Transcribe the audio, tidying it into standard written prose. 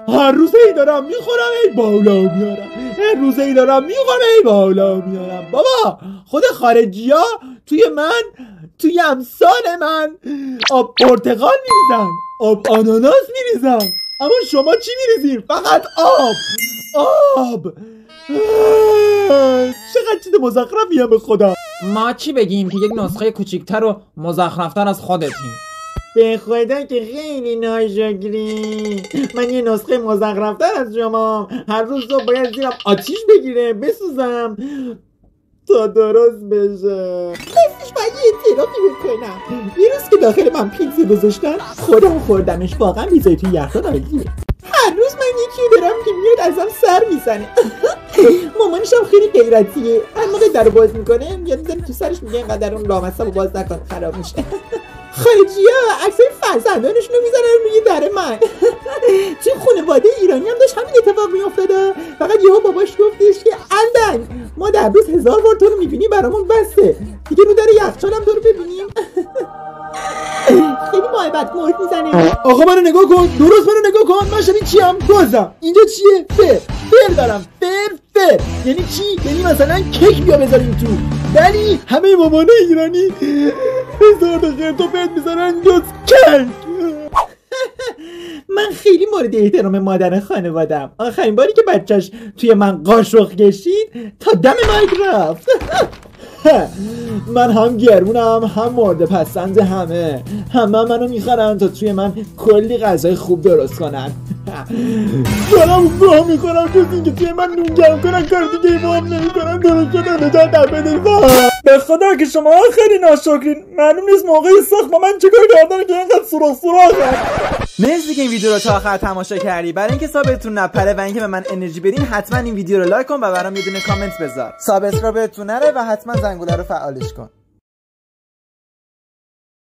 هر روز ای دارم میخورم ای بالا میارم، هر روز ای دارم میخورم ای بالا میارم. بابا خود خارجی ها توی امثال من آب پرتقال میریزن، آب آناناس میریزن، اما شما چی میریزین؟ فقط آب. چقدر چیز مزخرفیه به خدا. ما چی بگیم که یک نسخه کوچیکتر و مزخرفتر از خودتیم؟ به خدا که خیلی ناشکری. من یه نسخه مزخرفتر از شما. هر روز صبح باید زیرم آتیش بگیره بسوزم تا درست بشه. راستش باید یه اعترافی بکنم. یه روز که داخل من پیتزا گذاشتن خودم خوردمش. واقعا پیتزای توی یخچال عالیه. هر روز من یکی دارم که میاد ازم سر میزنه. مامانش هم خیلی غیرتیه. هر موقع درو باز میکنه میاد میزنه تو سرش، میگه اینقدر اون لامصبو باز نکن خراب میشه. خارجی‌ها عکسای فرزندانشونو میزنن روی در من. توی خانواده ایرانی هم داشت همین اتفاق میافتاده. فقط یهو باباش گفتش که الدن ما در روز 1000 بار تو رو میبینیم برامون بسته، دیگه رو در یخچال هم تو رو ببینیم. خیلی محبت مرد میزنه. آقا منو نگاه کن، درست منو نگاه کن. من شبیه چیم؟ گازم. اینجا چیه؟ فر دارم. فر یعنی چی؟ یعنی مثلا کیک بیا بذاریم تو. ولی همه مامانای ایرانی 1000 تا خرت و پرت میذارن جز کیک. من خیلی مورد احترام مادر خانوادم. آخرین باری که بچهش توی من قاشق کشید تا دم مایک رفت. من هم گرونم هم مورد پسند همه منو میخورن تا توی من کلی غذای خوب درست کنن. دارم گوه میخورم جز این که توی من نون گرم کنن، کار دیگه با هم نمیکنن. درست شدن نجات نبدید. به خدا که شما خیلی ناشکرین. معلوم نیست موقع ساخت با من چیکار کردن که اینقدر سوراخ. مرسی که این ویدیو رو تا آخر تماشا کردی. برای اینکه ثابتتون نپره و اینکه به من انرژی بدین حتما این ویدیو رو لایک کن و برام یه دونه کامنت بذار. ثابت رو بهتون نره و حتما زنگوله رو فعالش کن.